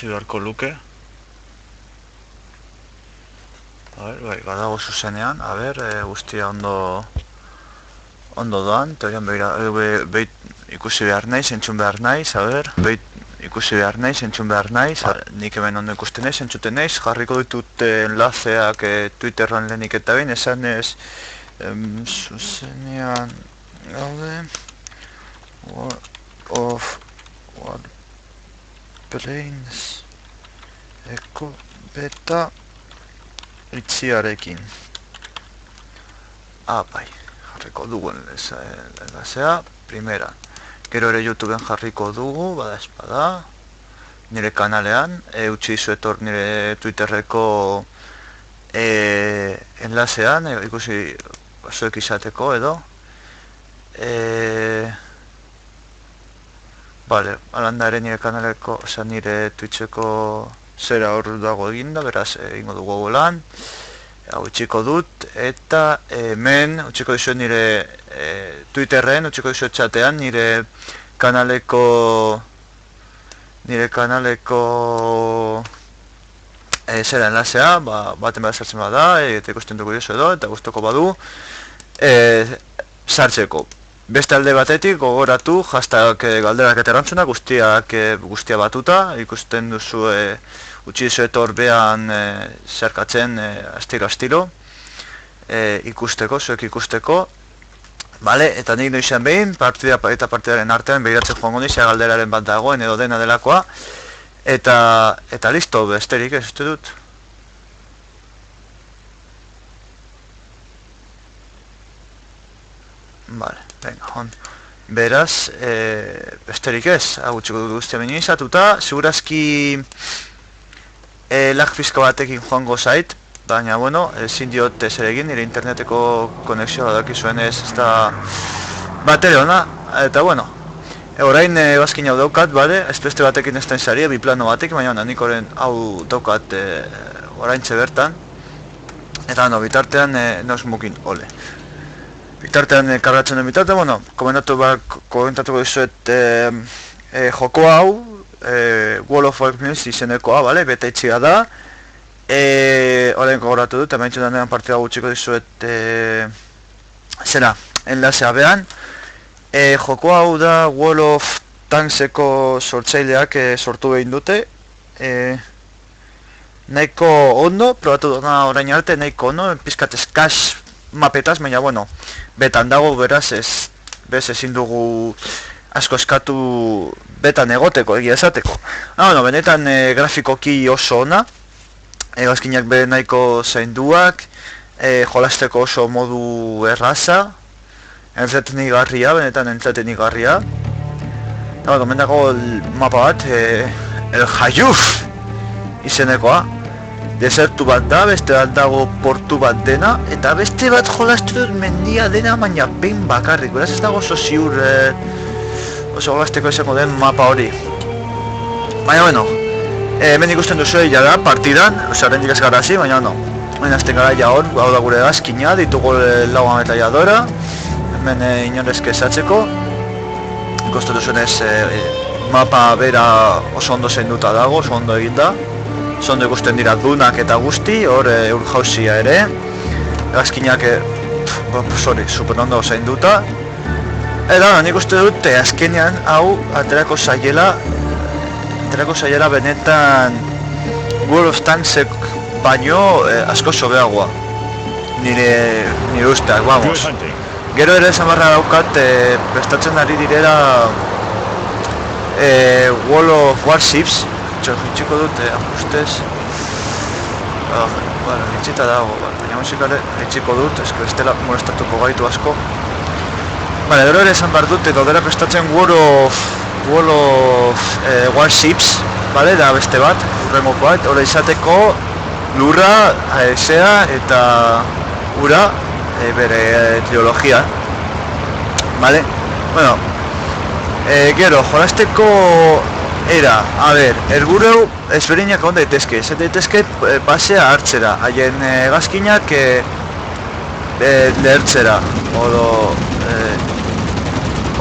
hasi beharko luke. Bai, badago zuzenean, guztia ondo doan, teorian ikusi behar naiz, entzun behar naiz, ikusi behar naiz, entzun behar naiz, nik hemen ondo ikusten naiz, entzuten naiz, jarriko ditut enlaceak Twitterran lehenik eta behin, esan ez zuzenean gaude World of Warplanes eko beta itxiarekin. Bai, jarriko dugu enlazea, primera. Gero ere YouTubeen jarriko dugu, bada espada, nire kanalean, utzi izuetor nire Twitterreko enlazean, ikusi zuek izateko edo. Bale, alanda ere nire kanaleko, nire Twitcheko zera hor dago eginda, beraz egingo dugu lan. Hau utziko dut, eta hemen utziko dizuet nire Twitterren, utziko dizuet txatean, nire kanaleko zera enlazea, baten behar sartzen bada, eta ikusten dugu dizu edo, eta guztoko badu sartzeko. Beste alde batetik, gogoratu, hashtag galderak eta erantzunak guztia batuta, ikusten duzu utzi dizuet horbean zerkatzen astiro ikusteko, zuek ikusteko. Bale, eta nik noizean behin, partida eta partidaren artean behiratzen joango nizia galderaren bat dagoen edo dena delakoa. Eta listo, besterik ez uste dut. Bale, venga, hon. Beraz, besterik ez, hau txiko dut guztia behin izatuta, segurazki lag fiska batekin joango zait, baina, bueno, ezin diot zer egin, nire interneteko konexioa badakizuen ez da batere ona, eta, bueno, orain bazkin hau daukat, bale, ez beste batekin ez den zari, biplano batekin, baina, nik orain hau daukat orain bertan, eta, no, bitartean noz mukin, ole. Bitartean kargatzen den bitartean, bueno, komentatuko dizuet joko hau, World of Warplanes izenekoa, bale, bete itxia da. Orain gogoratu dut, hemen txudan partida gutxiko dizuet zera, enlazea behan. Joko hau da World of Tankseko sortzaileak sortu behin dute. Nahiko ondo, probatu duna orain arte, nahiko ondo, pizkat eskaz mapetaz, baina, bueno, betan dago, beraz, ezin dugu asko eskatu betan egoteko, egia esateko. Bueno, benetan grafikoki oso ona, egazkinak be nahiko zainduak, jolasteko oso modu erraza, entretenigarria, benetan entretenigarria. Eta, bueno, dago mapa bat, El Hayuf izenekoa. Desertu bat da, beste bat dago portu bat dena, eta beste bat jolastu dut mendia dena, baina behin bakarrik. Beraz ez dago oso ziur, oso jolasteko izango den mapa hori. Baina, bueno, hemen ikusten duzu jada partidan, horrendik ez gara hasi, baina, no. Hemen azten gara ja hor, hau da gure gazkina, ditugu lau ametralladora, hemen inorezke esatzeko. Ikusten duzunez, mapa bera oso ondo zainduta dago, oso ondo eginda. Zondo ikusten dira dunak eta guzti, hor urjauzia ere. Gazkinak, super ondo zainduta. Eta, nik uste dut, azkenean, hau, aterako zaiela benetan World of Tanksek baino asko sobeagoa. Nire usteak, vamos. Gero ere zamarra daukat, prestatzen ari direla World of Warships. Itxiko dut, ajustez. Bueno, itxita dago, baina musikare itxiko dut, eske bestela molestatuko gaitu asko. Bale, gero ere esan behar dut, gaudela prestatzen World of Warships, bale, da beste bat, urrengoko bat, hori izateko lurra, aezea eta ura, bere triologia. Bale, bueno, gero, jolasteko era, a ber, helburu ezberdinak egon daitezke, ez daitezke pasea hartzera, haien gazkinak lehertzera, odo,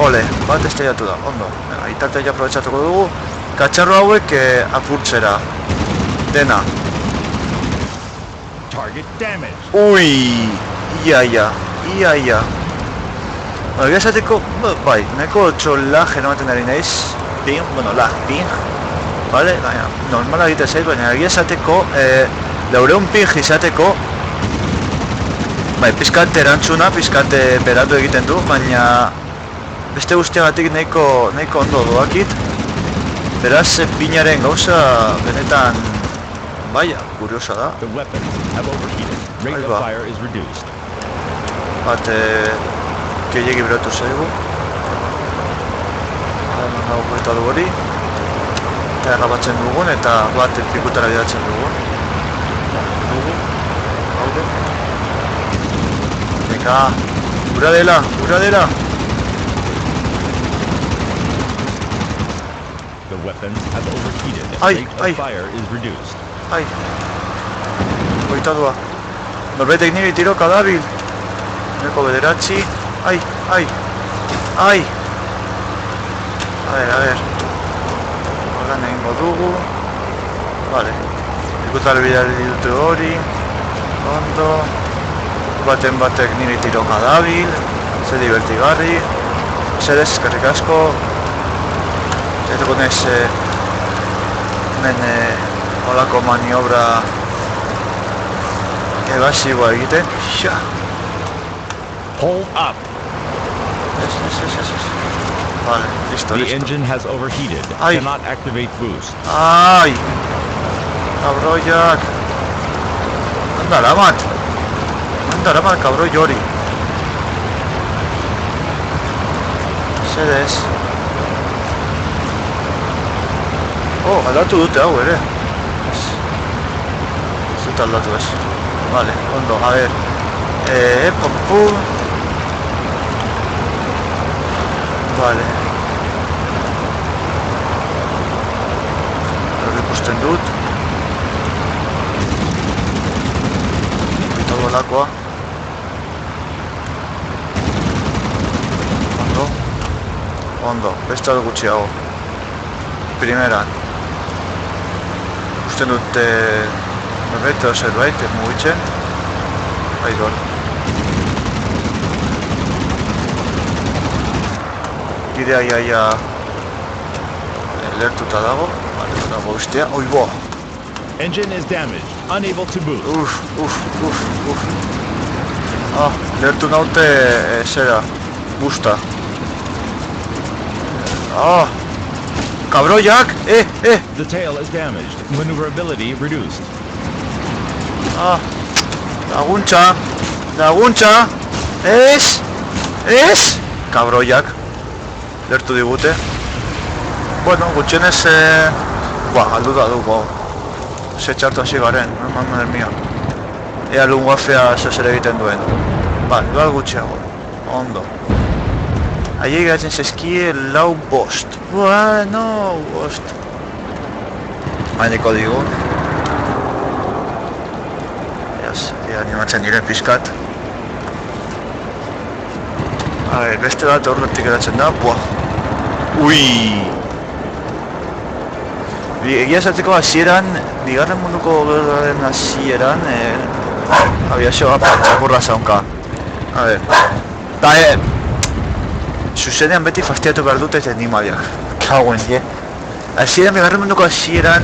ole, bat estrellatu da, ondo, aitartea aprobetxatuko dugu, katxarro hauek apurtzera. Dena. Target damaged. Ui, ia. Egia esateko, bai, nahiko lag eramaten ari naiz. Ping, ping. Vale, baina, normala egite zait, baina egia esateko, 400 ping izateko, bai, pizkat erantzuna, pizkat beratu egiten du, baina beste guztiagatik nahiko ondo doakit. Beraz, pinaren gauza benetan, baina, kuriosa da. The weapons have overheated. Rate of fire is reduced. Bat, gehiagi beratu zaigu. Nago eta du hori. Eta errabatzen dugun, eta bat pikutara bidatzen dugun. Haude. Eka, ura dela. The weapons have overheated. Ai. Rate of fire is reduced. Ai. Goita doa. Norbetek nire tiroka dabil. Neko bederatzi. Ai. A ver. Horan egingo dugu. Vale. Pikutara bidali dute hori. Ondo. Batek nire tiroka dabil. Ze divertigarri. Zerez, eskerrik asko. Eta gonez hemen holako maniobra ebasiboa egiten. Xa! Hold up. Ez. Vale, listo. The engine has overheated. Ai. Cannot activate boost. Ai! Kabroiak! Andaramat, kabroi hori. Zerez. Aldatu dute hau ere. Ez dut aldatu ez. Vale, ondo, a ver. Pompu. Vale. Hori ikusten dut. Eta bolakoa. Ondo, beste algo gutxiago. Primeran. Usten dute norbait edo zerbait mugitzen. Aidor. Bidea iaia lertuta dago. Vale, dago bestea. Oibo! Engine is damaged. Unable to boost. Uf. Lertu naute zera. Busta. Kabroiak! The tail is damaged. Maneuverability reduced. Laguntza! Ez! Kabroiak. Lertu digute. Bueno, gutxienez, galduta dugu. Ze txartu hasi garen, madre mia. Ea lungafea zer egiten duen. Igual gutxiago. Ondo. Aiei geratzen zezkie lau bost. Bueno, bost. Haineko digu. Animatzen diren pizkat. Beste bat horretik geratzen da. Ui! Egia esateko hasieran, bigarren munduko gerraren hasieran, abiazioa patxakurra zaunka. Zuzenean beti fastiatu behar dut ez animaliak. Kauen, Hasieran, bigarren munduko hasieran,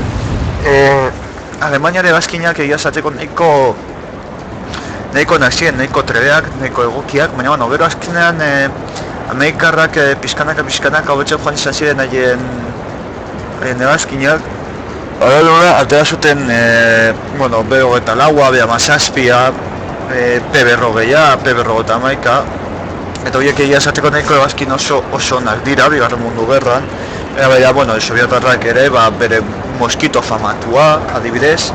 Alemaniare bazkinak egia esateko nahiko nazien, nahiko trebeak, nahiko egokiak, baina bueno, gero azkenean Amerikarrak pizkanaka hobetzen joan izan ziren haien ebazkinak. Horrela, atera zuten, B-24, B-17, P-40, P-51, eta horiek egia esateko nahiko ebazkin oso onak dira, bigarren mundu gerran. Baina, Sobietarrak ere, bere moskito famatua, adibidez,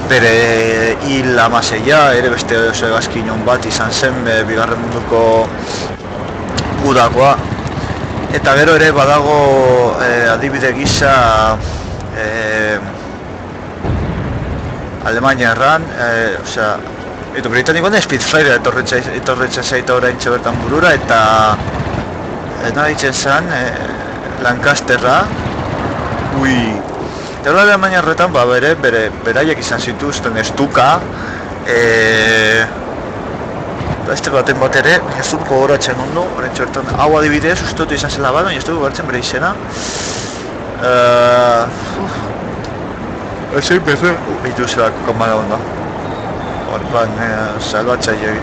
bere Il-16 ere beste oso egazkin bat izan zen bigarren munduko udakoa. Eta gero ere badago adibide gisa Alemania erran, eta Britanikoan Spitfire etorretzen zaita oraintxe bertan burura, eta nola ditzen zen Lancasterra, Ui. Eta Alemania horretan, beraiek izan zituzten estuka, beste baten bat ere, ez dut gogoratzen ondo, horretxo bertan, hau adibidez, uste dut izan zela bat, baina ez dut gogoratzen bere izena. Ezin beze, bitu zela komara ondo. Horban, salbatzaile.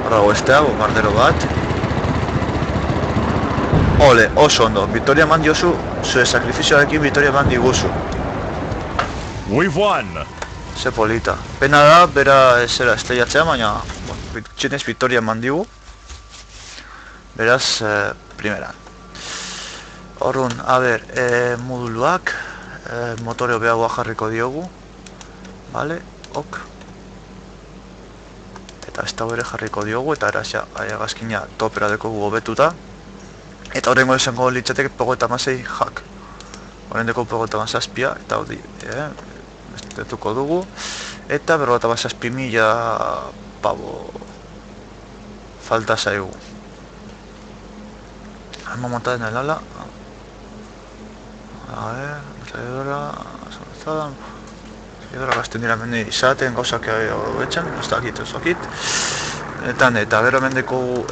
Horrago estea, bombardero bat. Ole, oso ondo, Victoria eman diozu, zure sakrifizioarekin Victoria eman diguzu. We've won! Ze polita. Pena da, bera zera esteiatzea, baina txinez Victoria eman digu. Beraz, primeran. Horrun, a ber, moduluak, motore hobeagoa jarriko diogu. Vale, ok. Eta ez da bere jarriko diogu, eta erazia gazkina topera dekogu hobetuta. Eta horrengo esango litzateke pegota masei jak. Horrendeko pegota masazpia, eta hori, bestetuko dugu. Eta berrota masazpi mila pavo falta zaigu. Arma montada en el ala. A ver, seguidora gazten dira mende izaten gauzak betxan, ez dakit, ez dakit. Eta gero mendeko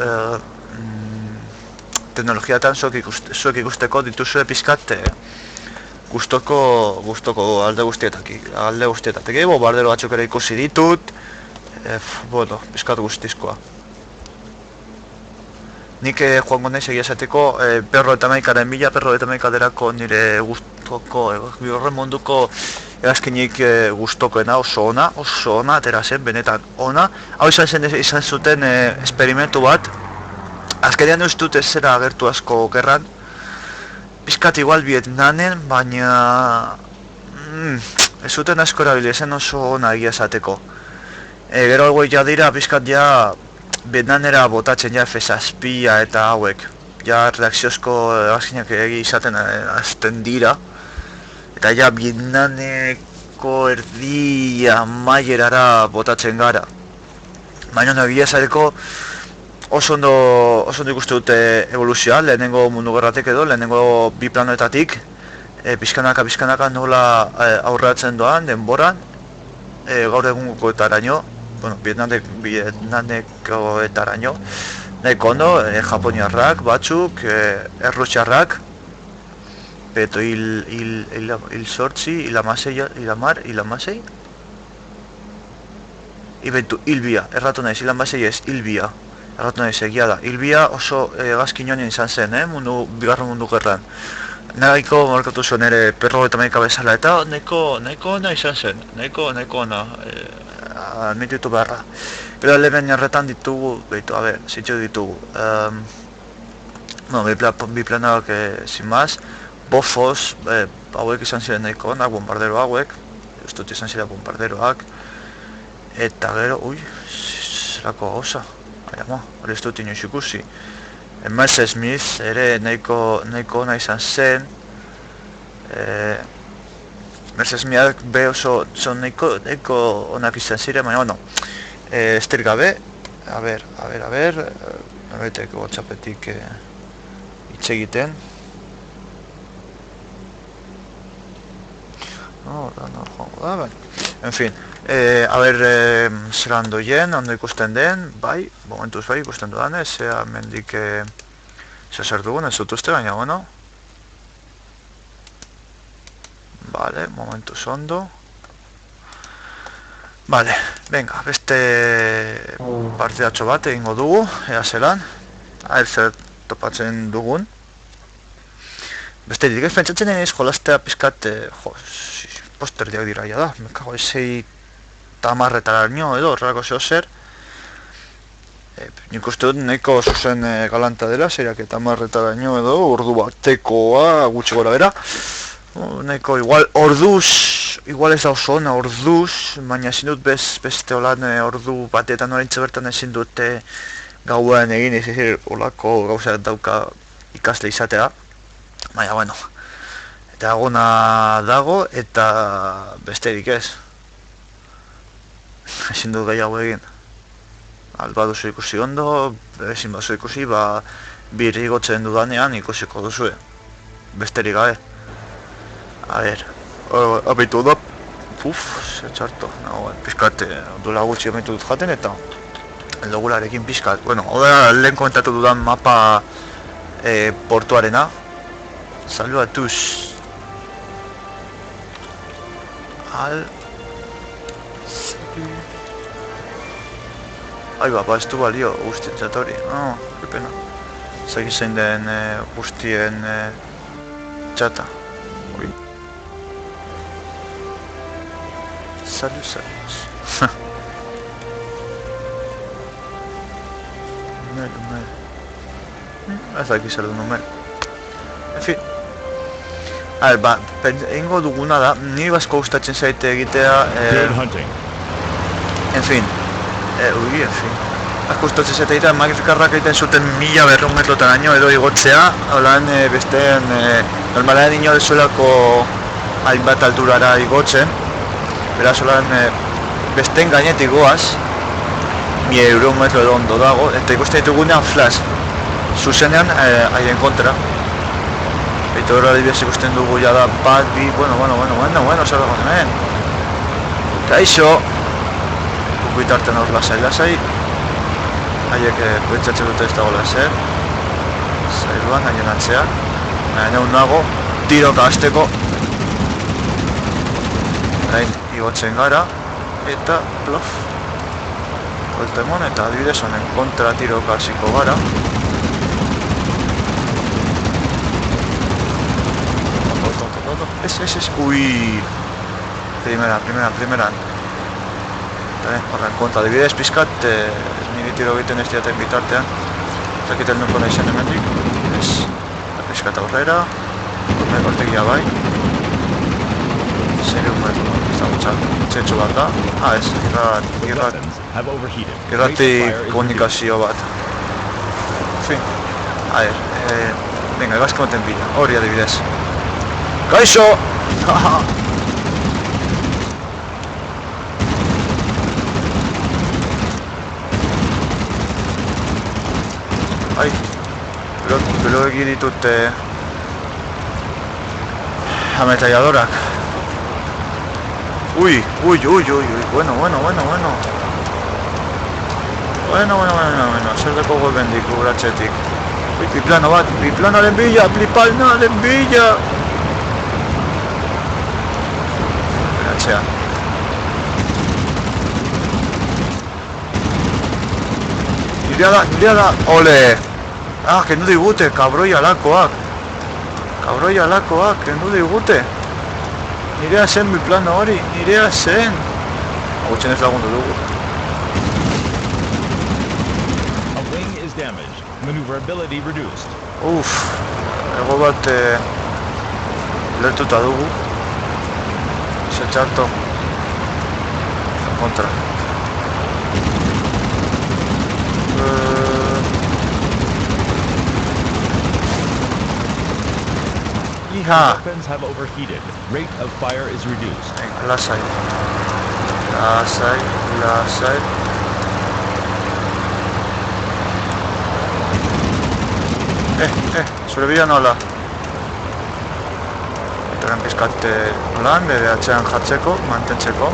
teknologiatan zuek ikusteko dituzue pizkat gustoko alde guztietatik. Bombardero batzuk ere ikusi ditut, bueno, pizkat guztizkoa. Nik joango naiz egia esateko perro eta maikaren bila, perro eta maikaderako nire gustoko, horren munduko egazkinik gustokoena, oso ona, atera zen, benetan ona. Hau izan zuten esperimentu bat. Azkenean ez dut ez zera agertu asko gerran. Pizkat igual Vietnamen, baina ez zuten asko erabili, ezen oso ona egia esateko. Gero algoi ja dira, pizkat ja Vietnamera botatzen ja F-6 eta hauek. Ja reakziozko egazkinak izaten azten dira. Eta ja Vietnameko erdia mailerara botatzen gara. Baina egia esateko oso ondo ikuste dute evoluzioa, lehenengo mundu gerratik edo, lehenengo bi planetatik, pizkanaka nola aurratzen doan, denboran, gaur egungo etaraino, bueno, Vietnameko etaraino, nahiko ondo, japoniarrak, batzuk, errusiarrak, peto hil sortzi, hil amasei, ibentu, hilbia, erratu naiz, hil amasei ez, hilbia. Erratu nahi egia da. Hilbia oso gazkin joan izan zen, bigarren mundu gerran. Nahiko markatu zuen ere perro eta maika bezala, eta nahiko ona izan zen, nahiko ona, admititu beharra. Gero lehen jarretan ditugu, zitxo ditugu. Bi planak sin más, bofos, hauek izan ziren nahiko onak, bombardero hauek, ez dut izan ziren bombarderoak, eta gero, zerako gauza. Hori ez dut inoiz ikusi. Messerschmitt ere nahiko ona izan zen. Messerschmittak be oso nahiko onak izan ziren, baina bueno. Ester gabe, a ber, norbeteko WhatsAppetik hitz egiten. En fin, zelan doien, ondo ikusten den, bai, momentuz bai ikusten dudan, zea mendik zer dugun, ez dut uste, baina, bueno. Vale, momentuz ondo. Vale, venga, beste partidatxo bat egingo dugu, ea zelan. Zer topatzen dugun. Beste dirik ez pentsatzen egin jolastea pizkat, posterdiak dira ja da, mekago ezei tamarretaraino edo, horrelako zeo zer. Nik uste dut nahiko zuzen galanta dela, zeirak tamarretaraino edo, ordu batekoa, gutxi gora bera. Nahiko igual ez da oso ona orduz, baina ezin dut beste holan ordu batetan oraintze bertan ezin dute gauan egin, ez ezir olako gauza dauka ikasle izatea. Baina, bueno, eta agona dago eta besterik ez. Ezin dut gehiago egin. Baduzu ikusi ondo, ezin baduzu ikusi, birri gotzen dudanean ikusiko duzue. besterik gabe. A ver, abitu da, ze txarto, no, pizkat, duela gutxi abitu dut jaten eta logularekin pizkat, bueno, hori lehen komentatu dudan mapa portuarena, salvatuz al... Ai ba, ez du balio guztien zatori, no, que pena. Zaki zein den guztien txata. Ui. Saluz. Numel. Ez daki zer du numel. En fin. A ver, ba, egingo duguna da, niri basko gustatzen zaite egitea... Good hunting. En fin. En fin. Asko gustatzen zaite egitea, magnifikarrak egiten zuten 1200 metrotaraino edo igotzea, holan besteen normalean ino dezuelako hainbat alturara igotzen, beraz holan besteen gainetik goaz, 1000 metro edo ondo dago, eta ikusten ditugunean flash, zuzenean haien kontra. Eta horra adibidez ikusten dugu ja da bat, bi, bueno, zer dago hemen. Kaixo! Bitarten hor lasai. Haiek pentsatzen dute ez dagoela ezer. Zailuan, haien atzean. Nahi nago, tiroka hasteko. Hain igotzen gara. Eta, plof. Koltemon eta adibidez honen kontra tiroka hasiko gara. Ez, ui. Primeran. Horren konta adibidez pizkat, niri tiro egiten ez diaten bitartean. Zakiten nuko nahi zen hemendik. Ez, pizkat aurrera. Hortegia bai. Zeri metro, ez da gutxak. Txetxo bat da. Ez, irrati komunikazio bat. En fin. A ver, venga, egazko moten bila. Hori adibidez. Kaixo! Ai, belo egin ditut ametralladorak. Ui, bueno. Zer deko golbendik uratxetik. Ui, biplanaren bila! Uratxean. Nirea da, ole! Kendu digute, kabroi alakoak, kendu digute. Nirea zen biplano hori, nirea zen. Gutxen ez lagundu dugu. A wing is damaged. Maneuverability reduced. Ego bat lertuta dugu. Ze txarto. Kontra. Weapons have overheated. Rate of fire is reduced. Lasai. Zure bila nola. Etaren pizkat nolan, bere atxean jartzeko, mantentzeko.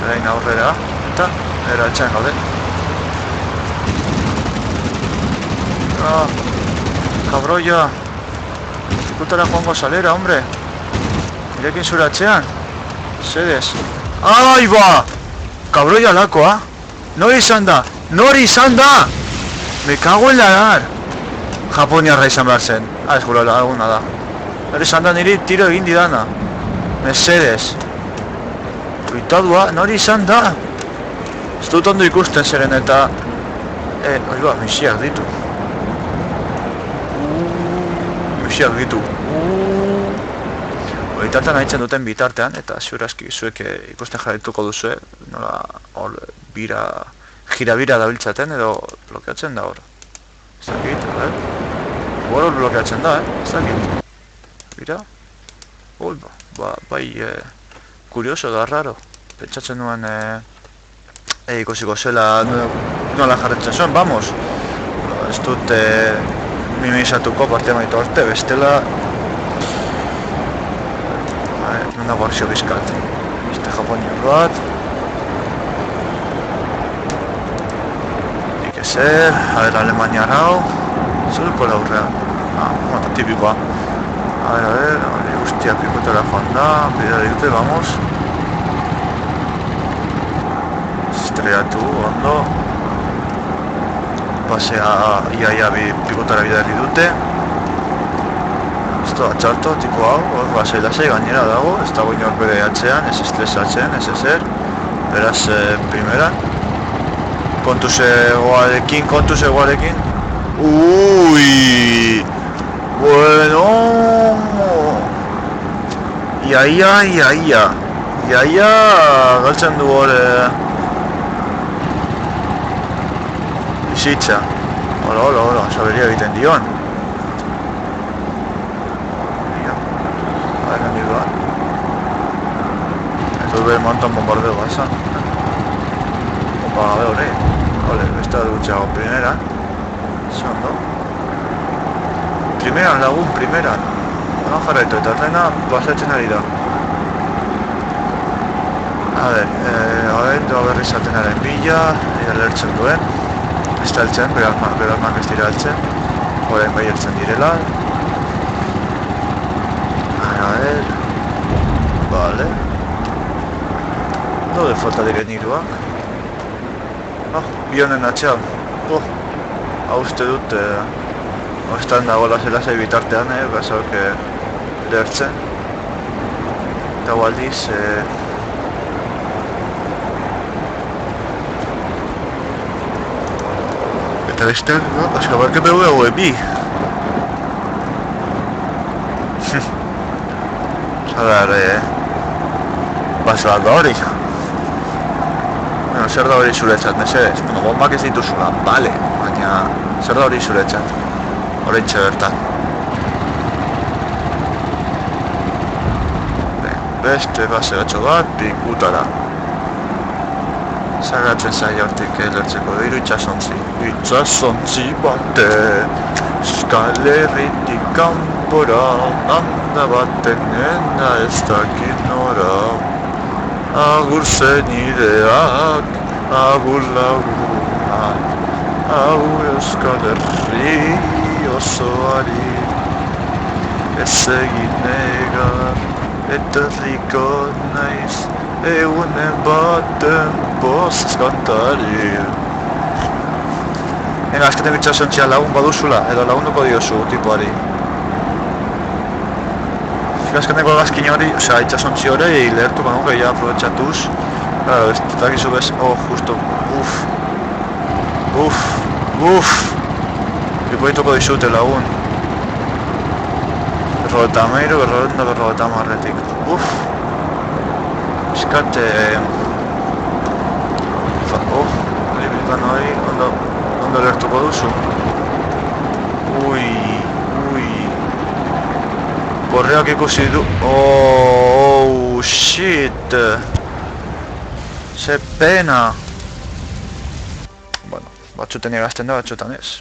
Zerain aurrera, eta bere atxean gaude. Kabroia. Zikutara joango salera, hombre. Irekin zure atxean. Zedes. Ai ba! Kabroia lakoa. Nori izan da! Me cago en lagar. Japoniarra izan behar zen. Ez gura laguna da. Nori izan da niri tiro egin didana. Mesedes. Tuitadua, nori izan da. Ez dut ondo ikusten zeren eta... Oiba, misiak ditu. Bitartean haitzen duten bitartean, eta ziurazki zuek ikusten jarraituko duzue, nola hor gira-bira dabiltzaten edo blokeatzen da hor. Ez dakit, hor blokeatzen da, ez dakit. Bira? Bai, kurioso da, raro. Pentsatzen nuen ikusiko zela nola jarretzen zuen, vamos. Ez dut minimizatuko parte maitu arte, bestela... Nuna borxio bizkat. Beste japoniak bat. Nik ezer, Alemania hau. Zeruko laurrean. Bueno, tipikoa. Hori guztia pikotera joan da, bidea dute, vamos. Estrellatu, ondo. Pasea ia pikotara bidea dute. Ez da txarto, tipo hau, lasai gainera dago, ez dago inor bere atzean, ez estresatzen, ez ezer. Beraz, primera. Kontuz egoarekin. Uy, bueno, iaia, galtzen du hor bizitza. Hola, saberia egiten dion. Ez dut behar montan bombardeo baza. Opa, gabe hori. Ole, beste dutxago primera. Zondo. Primeran lagun, primeran. Hora jarraitu eta rena pasatzen ari da. Doa berri zatenaren bila, lertzen duen. Ez da heltzen, berarmak ez dira heltzen. Horain bai heltzen direla. Vale. No de falta diren hiruak. Bionen atxean. Hau uste dut, ostan dago lasai bitartean, basauk lertzen. Eta aldiz, eta bestean, askabarke behu egu bi. Zara ere, basoak da hori. Bueno, zer da hori zuretzat, mesedez? Bueno, bombak ez dituzula, bale, baina zer da hori zuretzat? Horreintxe bertan. Beste basegatxo bat, pikutara. Zagatzen zaila hortik lertzeko diru itxasontzi. Itxasontzi bate, Euskal Herritik kanpora, handa baten ena ez dakit nora. Agur zenideak, agur lagunak, agur Euskal Herri osoari. Ez egin negar, eta riko naiz, egunen baten post kantari. Venga, azketen bitxasontzia lagun baduzula, edo lagunduko diozu tipoari. Azkeneko gazkin hori, osea, itxasontzi hori lehertuko nuke ja aprobetxatuz. Claro, ez dakizu bez, justo, Ipoituko dizute lagun. Berrogeta meiru, berrogeta marretik. Eskate... Librikan hori, ondo lehertuko duzu. Ui... Korreak ikusi du... Oh, shit! Ze pena! Bueno, batzuten egazten da, batzutan ez.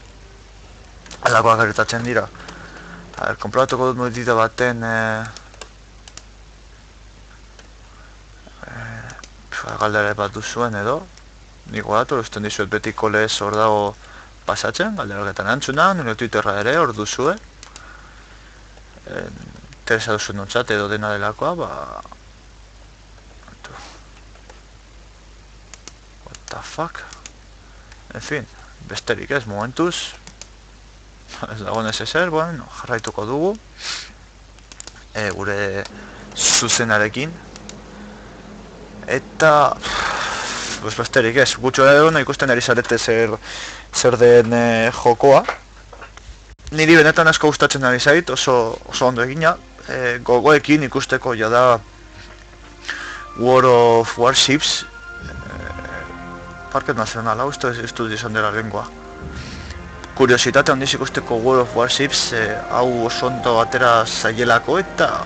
Alakoak gertatzen dira. Konprobatuko dut modita baten... Galdera bat duzuen edo. Niko datu, usten dizuet betiko lez hor dago pasatzen, galderaketan antzuna, nire Twitterra ere hor duzue. Interesa duzu nontzat edo dena delakoa, What the fuck? En fin, besterik ez momentuz. Ez dagoen ez ezer, bueno, jarraituko dugu. Gure zuzenarekin. Eta... besterik ez, gutxo edo ikusten ari zarete zer den jokoa. Niri benetan asko gustatzen ari zait, oso ondo egina. Gogoekin ikusteko jada World of Warships Parque Nacional, hau ez dut izan dela lengua. Kuriositate handiz ikusteko World of Warships hau oso ondo atera zailelako eta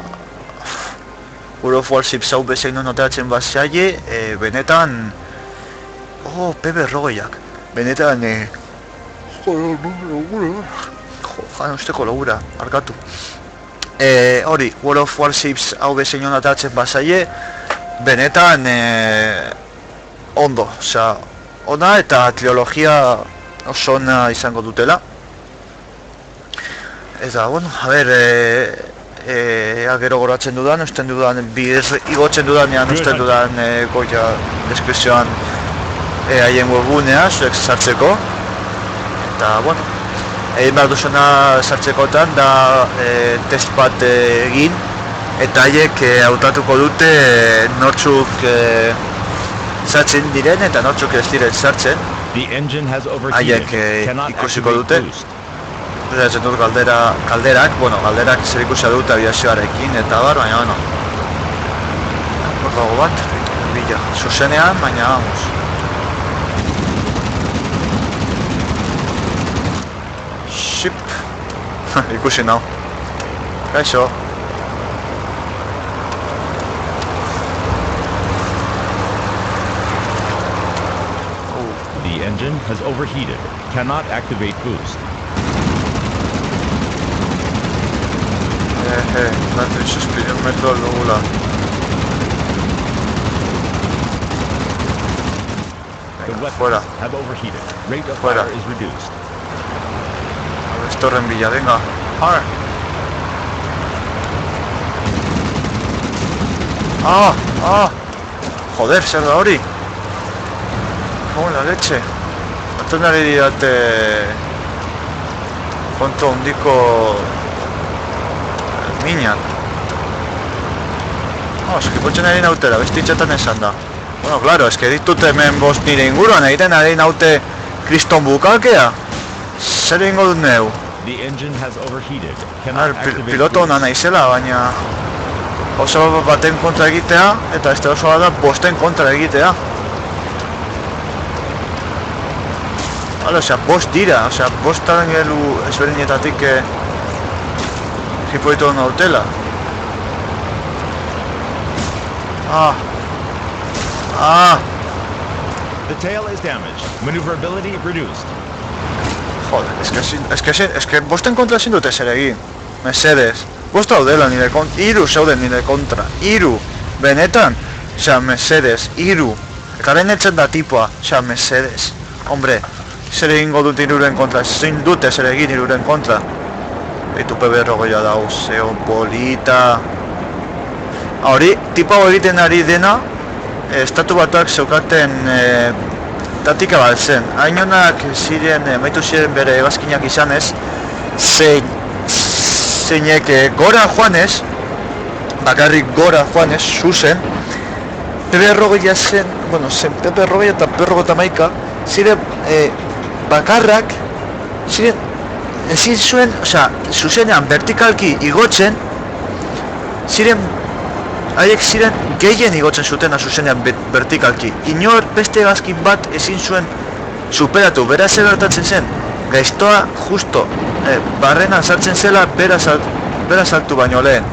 World of Warships hau bezain non ateratzen bat zaile, benetan PB-berrogeiak, benetan joan usteko logura, arkatu. Hori, World of Warships hau bezein ondatatzen bazaie, benetan ondo, osea, ona eta trilogia oso ona izango dutela. Eta, bueno, a ber, gero goratzen dudan, usten dudan, igotzen dudanean, usten dudan goia deskripzioan haien webgunea, zuek sartzeko. Eta, bueno, egin behar duzuna sartzekotan da test bat egin, eta haiek hautatuko dute nortzuk sartzen diren eta nortzuk ez diren sartzen. Haiek ikusiko dute. Eratzen dut galderak, galderak zer ikusia dute aviazioarekin eta bar, baina, bueno, portago bat, bila, zuzenean, baina, vamos. Ship, ikusi nau. Kaixo. The engine has overheated. Cannot activate boost. Date 6 metro dugula. The weapons fuera. have overheated. Rate of Fuera. fire is reduced. Estorren bila, venga. Joder, zer da hori? Como la leche. Batzen ari didate kontu handiko minak. Eski potxen ari nautera, bestitxetan esan da. Bueno, claro, eski ditut hemen bost nire inguruan, egiten ari naute kriston bukakea. Zer ingo dut neu? The engine has overheated. Cannot activate Piloto hona naizela, baina oso baten kontra egitea, eta este oso da bosten kontra egitea. Osea, bost dira, osea, bostan gelu ezberdinetatik hipoitu hona utela. The tail is damaged. Maneuverability reduced. Joder, eske bosten kontra ezin dute zer egin. Mesedes. Bost daudela nire kontra, iru zeuden nire kontra, iru. Benetan, osea, mesedes, iru. Garen etzen da tipoa, osea, mesedes. Hombre, zer egingo dut iruren kontra, ezin dute zer egin iruren kontra. Eitu PB-berrogeia dauz, zeon polita. Hori, tipo egiten ari dena, estatu batuak zeukaten taktika bat zen. Hainonak ziren, maitu ziren bere egazkinak izanez, zeinek gora joanez, bakarrik gora joanez, zuzen, PB-berrogeia zen, bueno, zen PB-berrogeia eta PB-berrogeita ziren bakarrak, ziren, ezin zuen, osea, zuzenean vertikalki igotzen, ziren, haiek ziren gehien igotzen zutena zuzenean vertikalki. Inor beste egazkin bat ezin zuen superatu, bera zer gertatzen zen, gaiztoa justo barrenan sartzen zela bera saltu baino lehen.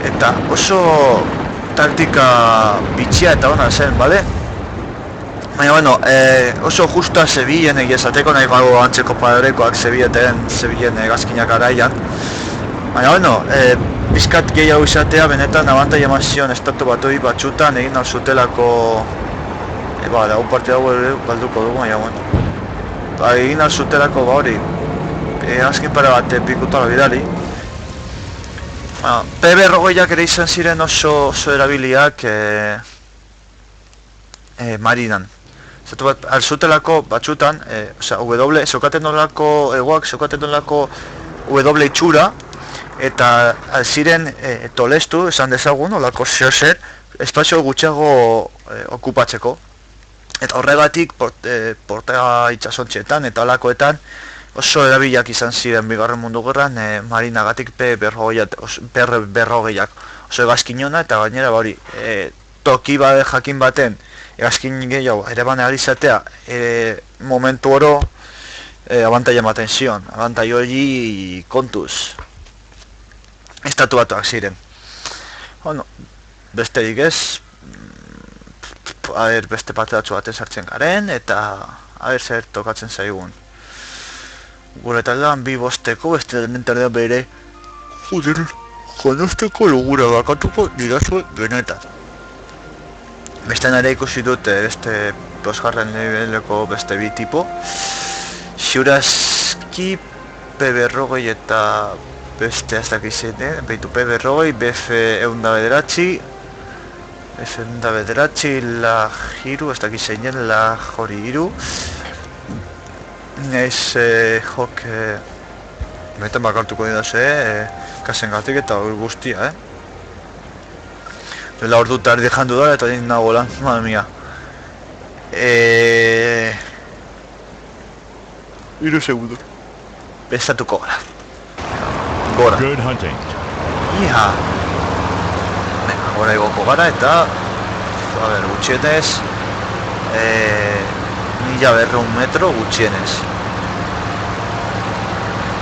Eta oso taktika bitxia eta ona zen, bale? Baina, bueno, oso justa zebilen egia esateko, nahi gago antzeko parekoak zebilen egazkinak araian. Baina, bueno, bizkat gehiago izatea benetan abantaia eman zion estatu batui batxutan egin alzutelako un partida balduko dugu, baina, bueno. Egin alzutelako, hori, azkin pare bat pikutala bidali. PB-berrogeiak ere izan ziren oso erabiliak marinan. Zatu bat, alzutelako batxutan, osea, zeukaten nolako egoak, zeukaten nolako W itxura, eta ziren tolestu, esan dezagun, olako zehozer, espazio gutxiago okupatzeko. Eta horregatik, porta itxasontxeetan eta alakoetan, oso erabiliak izan ziren Bigarren Mundu Gerran marinagatik berrogeiak. Oso egazkin ona eta gainera hori, toki jakin baten, egazkin gehiago ere bane alizatea, momentu oro abantaia ematen zion, abantaia hori kontuz. Estatu batuak ziren. Bueno, besterik ez, beste parte batzu baten sartzen garen, eta zer tokatzen zaigun. Gure taldean 2-bosteko, beste denen taldea bere. Joder, jonosteko logura bakatuko dirazue benetan. Bestean ere ikusi dute beste bosgarren niveleko beste bi tipo. Xuraski, P-berrogei eta beste ez dakizene, behitu P-berrogei, BF-109, F-109, la hiru, ez dakizeinen, la hori hiru. Neiz jok, benetan bakartuko didaz, kasengatik eta hori guztia, La ordu tardi jandu dara eta din nago lan, madre mia. 3 segundu. Bestatuko gara. Gora. Good hunting. Iha. Venga, gora igoko gara eta... A ber, gutxienez... 1200 metro gutxienez.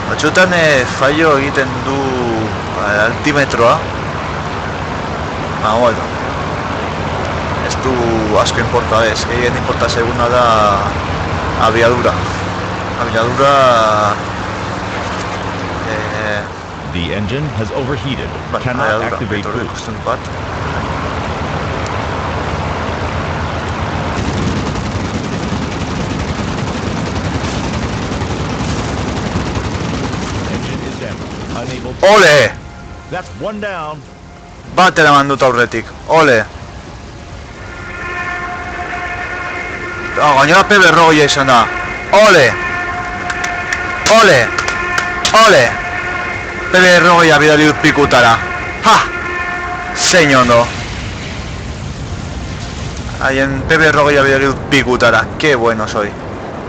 Batxutan fallo egiten du altimetroa. Bueno, ez du asko importa ez, gehien importa seguna da abiadura. The engine has overheated. Cannot activate boost. Engine is damaged. Unable to... Ole! That's one down. Bat eraman dut aurretik, ole! Gainera P-berrogeia izan da, ole! Ole! Ole! P-berrogeia bidali dut pikutara, ha! Zein ondo! Haien P-berrogeia bidali dut pikutara, ke bueno soy!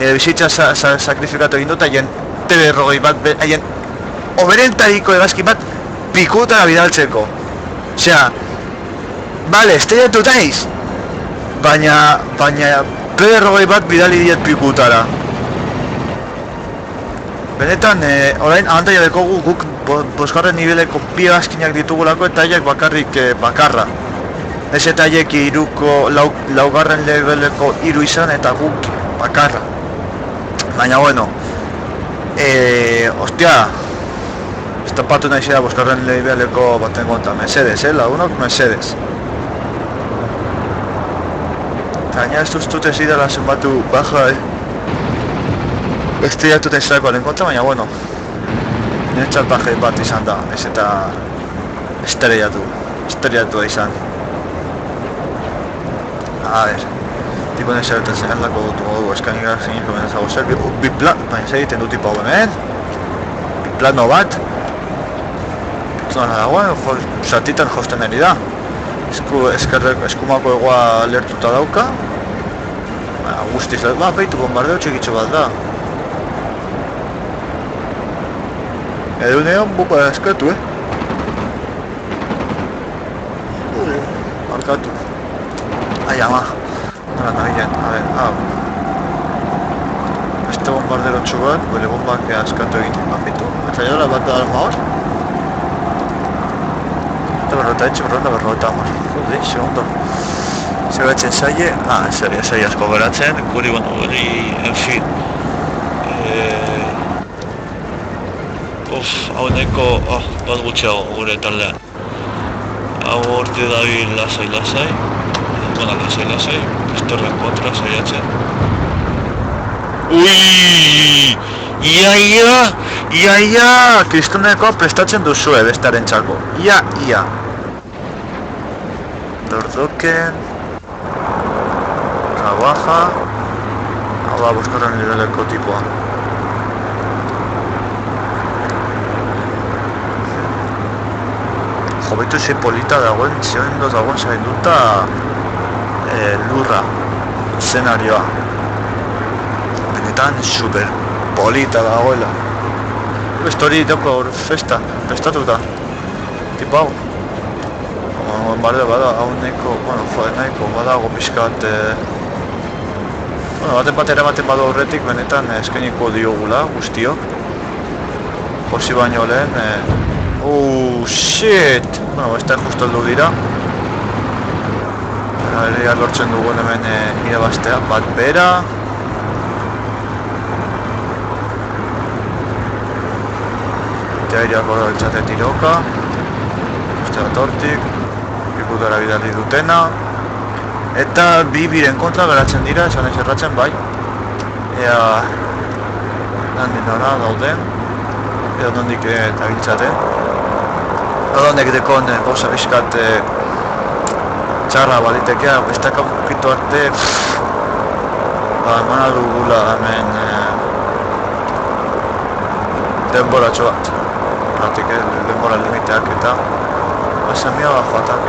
Nire bizitza sakrifikatu egin dut haien P-berrogei bat, haien oberentariko egazki bat pikutara bidaltzeko. Osea, bale, estrellatu naiz, baina P-berrogei bat bidali diet pikutara. Benetan, orain abantaia dekogu guk bosgarren niveleko bi azkinak ditugulako eta haiek bakarrik bakarra. Ez eta haiek iruko, laugarren niveleko hiru izan eta guk bakarra. Baina bueno, ostia, estopatu nahi zera bosgarren niveleko baten konta, Mercedes, lagunok, Mercedes. Gaina ez duztut ez idala zenbatu baja, estrellatu nahi kontra, baina bueno, niretzat baje bat izan da, ez eta estrellatu izan. A ver, tipo nahi zerretan zen lako dutu modu eskanik gara zein komendazago zer, baina zer egiten du tipo hemen, biplano bat, zona dagoen, zatitan josten ari da. Eskumako egoa lertuta dauka. Guztiz lehut, behitu bombardeo txikitxo bat da. Edunean bupa eskatu, Markatu. Ai, ama. Nola nahilen, a ver, hau. Beste bombardero txu bat, bere bombak askatu egiten bapitu. Eta jola bat da arma hor. Berrota, amor. Joder, segundo. Zer batzen zaie? Zaie asko geratzen. Guri, en fin. Hau neko, bat gutxeago gure taldean. Hau horti dabil lasai. Lasai. Estorren kontra saiatzen. Ui! Ia! Kristoneko prestatzen duzue bestaren txako. Ia! Dordoken... Trabaja... Hau da, boskarren niveleko tipoa. Jobitu ze polita dagoen, zioen dagoen zainduta... lurra... Zenarioa. Benetan super polita dagoela. Hori doko festa, prestatuta. Tipo hau. Bardea bada, hau nahiko, nahiko badago pixkat... baten eramaten badu aurretik benetan eskainiko diogula guztiok. Posi baino lehen... shit! Beste justo heldu dira. Ere lortzen dugun hemen irabaztea, bat bera. Antiaeriak hori eltzate tiroka. Uste bat hortik. Pikutara bidali dutena. Eta bi biren kontra geratzen dira, esan ez erratzen bai. Ea... Nandi nora dauden. Edo nondik eta biltzaten. Edo honek dekon gauza bizkat txarra balitekea, bestak aukitu arte emana dugula hemen denboratxo bat. Hortik denbora limiteak eta esamia bajoatak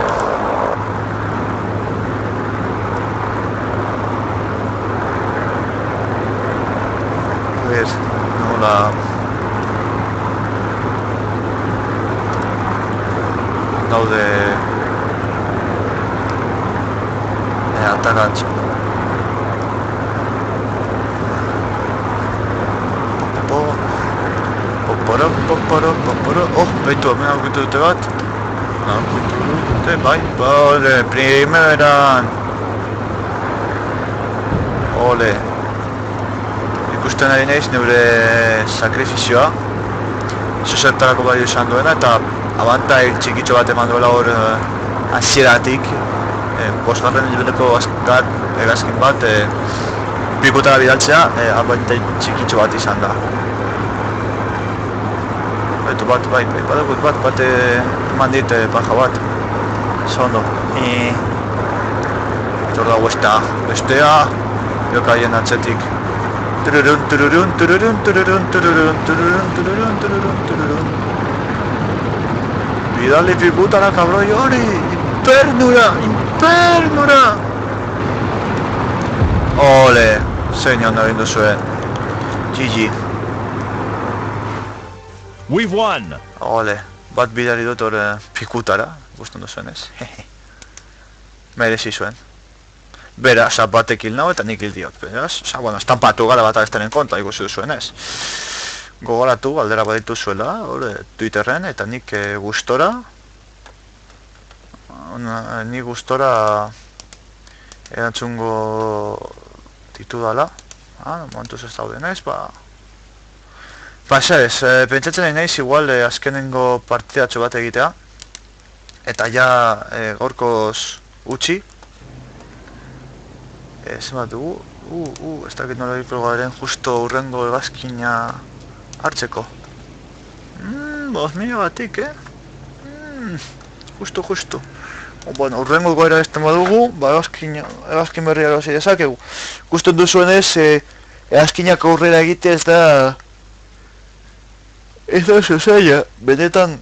nola daude atagatxo poporo baitu hemen aukitu dute bat aukitu dute, bai, ole, primeran ole ikusten ari naiz neure sakrifizioa zuzertarako balio izan duena eta abantai txikitxo bat eman duela hor hasieratik bosgarren hilbeteko egazkin bat pikutara bidaltzea abantai txikitxo bat izan da baitu bat eman dit paja bat zondo etor dago bestea jokaien atzetik tururun bidali pikutara kabroi hori Infernura! Ole, zein ondo egin duzuen. GG. We've won! Ole, bat bidali dut hor pikutara, guztun duzuen ez. Merezi zuen. Bera, batek hil nau eta nik hil diot. Bueno, estampatu gara bat abestaren konta, ikusi duzuen ez. Gogoratu, galdera baditu zuela, Twitterren, eta nik gustora ni gustora erantzungo ditudala momentuz ez daude naiz ez, pentsatzen nahi naiz igual azkenengo partidatxo bat egitea eta ja gorkoz utzi zenbat dugu ez dakit nola bipro garen justo urrengo egazkina hartzeko 5.000 batik, justo bueno, urrengo goera ezten badugu, egazkin berria erosi dezakegu. Gusten duzuenez, egazkinak aurrera egite ez da oso zaila, benetan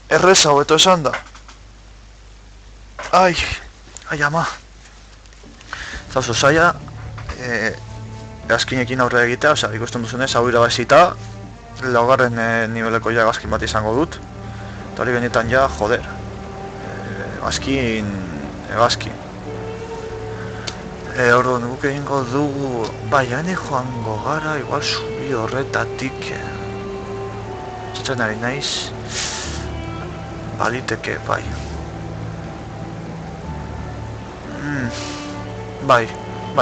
erreza hobeto esan da. Ai ama. Ez da oso zaila, egazkinekin aurrera egitea, ikusten duzuenez, hau irabazita, laugarren niveleko ja egazkin bat izango dut, eta hori benetan ja, joder. Egazkin orduan guk egingo dugu hane joango gara igual subi horretatik txatzen ari naiz baliteke bai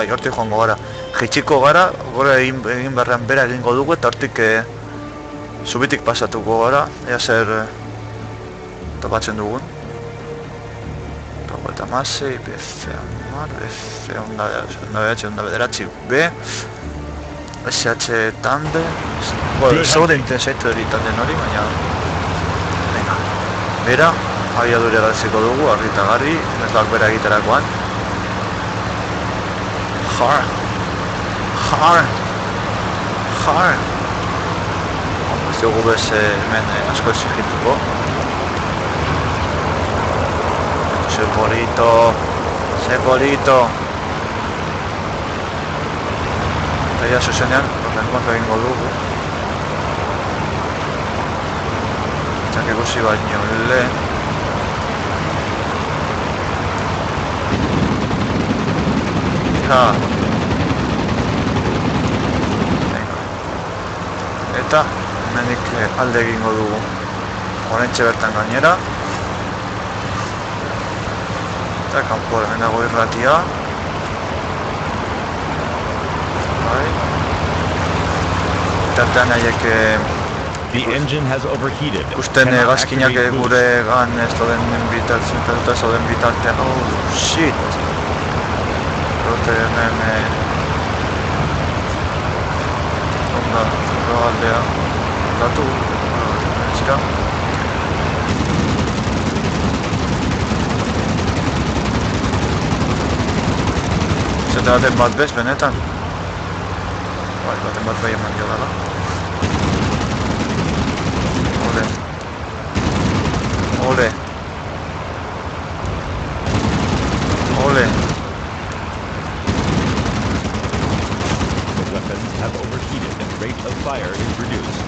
hortik joango gara jitsiko gara, gora egin berrean bera egingo dugu eta hortik subitik pasatuko gara ea zer topatzen dugun eta masei, BF Amar, BF Onda Bederatzi B SH Tande segure interesaitu hori tanden hori, baina bera, abiadure gaziko dugu, argi eta garri netlak bera egiterakoan ez dugu bez hemen asko exigituko Sepolito eta ja zuzenean horren kontra egingo dugu txak ikusi baino lehen eta hemenik alde egingo dugu oraintxe bertan gainera eta kanpo hemen dago irratia tartean haiek The engine has overheated. Ikusten Cannot hegazkinak activate boost. gure gan ez dauden bitartzen, zauden bitartean. Oh, shit! Rote hemen... Onda, aldea. Datu, zira. Zeta baten bat bez, benetan? Bai, baten bat bai eman dio dala. Ole. Ole. Ole. The weapons have overheated and rate of fire is reduced.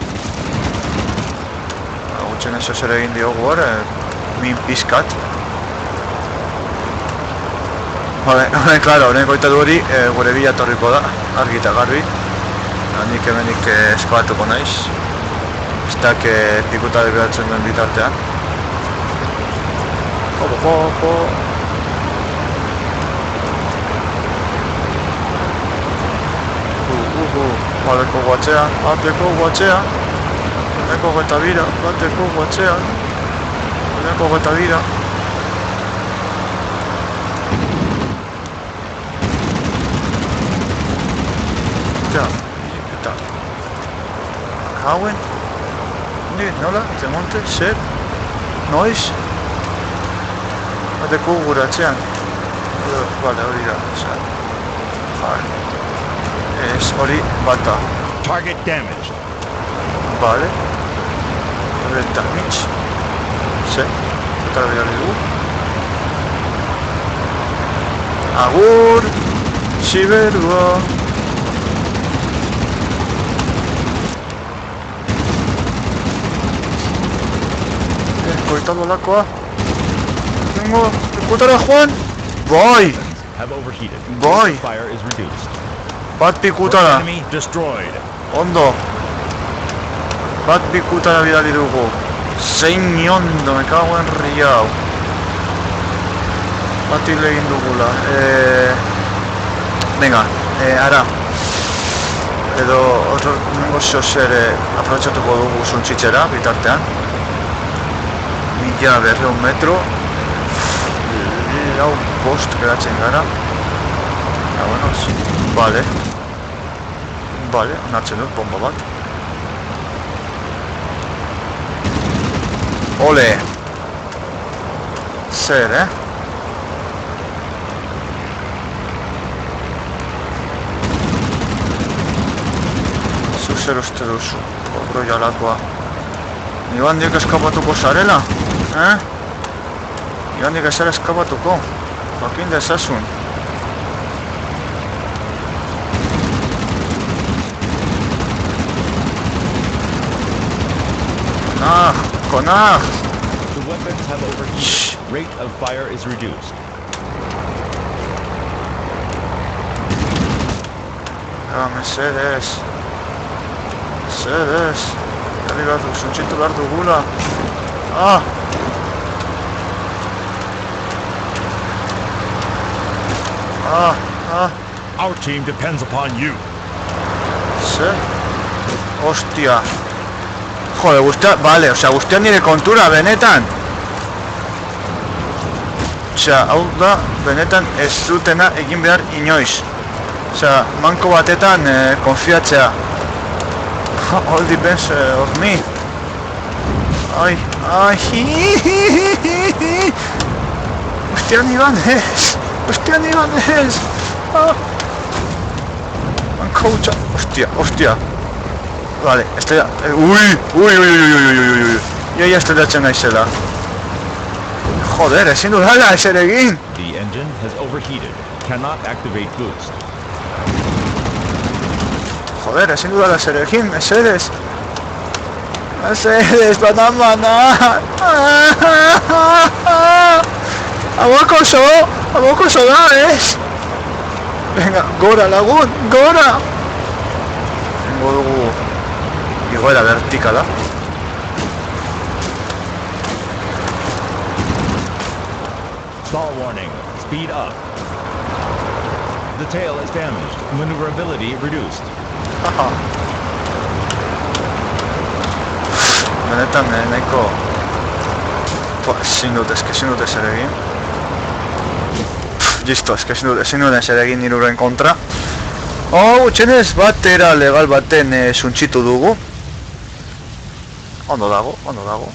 Gutxen eso zer egin diogu hor, min pizkat. Horren, klaro, horren koitatu hori gure bila torriko da, argi eta garbi. Nik hemenik eskabatuko naiz. Ez dak pikuta beratzen duen bitartean. Opo. Bateko guatzean, bateko geta bira, bateko guatzean, bateko geta bira. Eta hauen nola, zemonte, zer, noiz bateko gure atzean. Bale, hori da, ez hori bata. Target damaged. Bale, hori damage, zer, eta bidari dugu. Agur, Siberua. Koitatu lakoa. Tengo, pikutara Juan. Bai, Have overheated. Boy. Fire is reduced. bat pikutara. Enemy destroyed. Ondo. Bat pikutara bidali dugu. Zein ondo, me cago en riau. Bat hile egin dugula. Venga, ara. Edo, otro negozio zer aprobetxatuko dugu zuntzitzera, bitartean. 1200 metro. Hau bost geratzen gara. Bueno, vale. Vale, onartzen dut bomba bat. Ole! Zer, Zu zer uste duzu, obro jalakoa. Igandik eskapatuko zarela, Igandik ezer eskapatuko. Jakin dezazun. Konag! The weapons have overheated. Rate of fire is reduced. Mesedez. Jarri behar du, zuntzitu behar dugula. Our team depends upon you. Zer? Ostia. Jode, guztia, vale, guztia nire kontura, benetan. Hau da, benetan ez zutena egin behar inoiz. Manko batetan konfiatzea. All depends of me. Ai. Hostia, ni banez. Manko hutsa. Hostia. Vale, estoy... Uy. Ya estrellatzen naizela. Joder, ezin dudala ezer egin. The engine has overheated. Cannot activate boost. Joder, ezin dudala ezer egin, mesedez. Banana. Aboko da, ez? Venga, gora lagun, gora! Tengo dugu igoera vertikala. Stall warning. Speed up. The tail is damaged. Maneuverability reduced. benetan nahiko... ezin dut ezer egin. Listo, ezin dut ezer egin niruren kontra. Gutxenez batera legal baten suntxitu dugu. Ondo dago.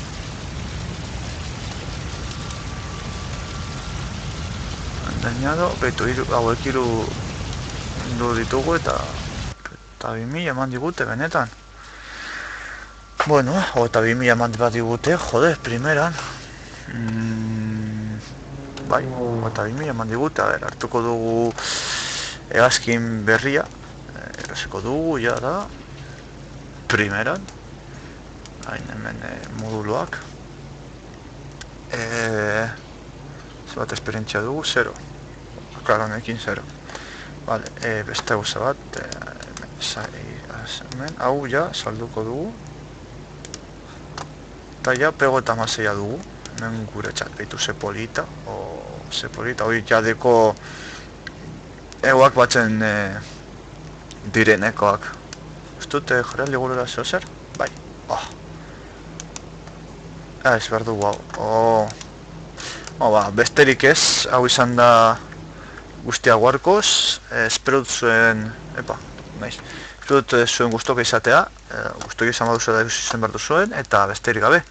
Dañado, hauek hiru ditugu eta 2000 eman digute benetan. Bueno, eta 2000 eman bat digute, jode, primeran. Bai, eta 2000 eman digute, hartuko dugu hegazkin berria. Erosiko dugu, ja da, primeran. Hain hemen moduloak. Zebat esperientzia dugu, 0. Klaro, honekin 0. Vale, beste gauza bat, hemen, hau ja, salduko dugu. Eta ja, pego eta maseia dugu. Hemen gure txat behitu zepolita, hori jadeko egoak batzen direnekoak. Ez dut jarri ligurera zeo zer? Bai, ez behar dugu hau. Besterik ez, hau izan da guztia guarkoz, espero dut zuen, espero dut zuen guztoka izatea, guztoka izan baduzu da ikusi zen behar duzuen, eta besterik gabe.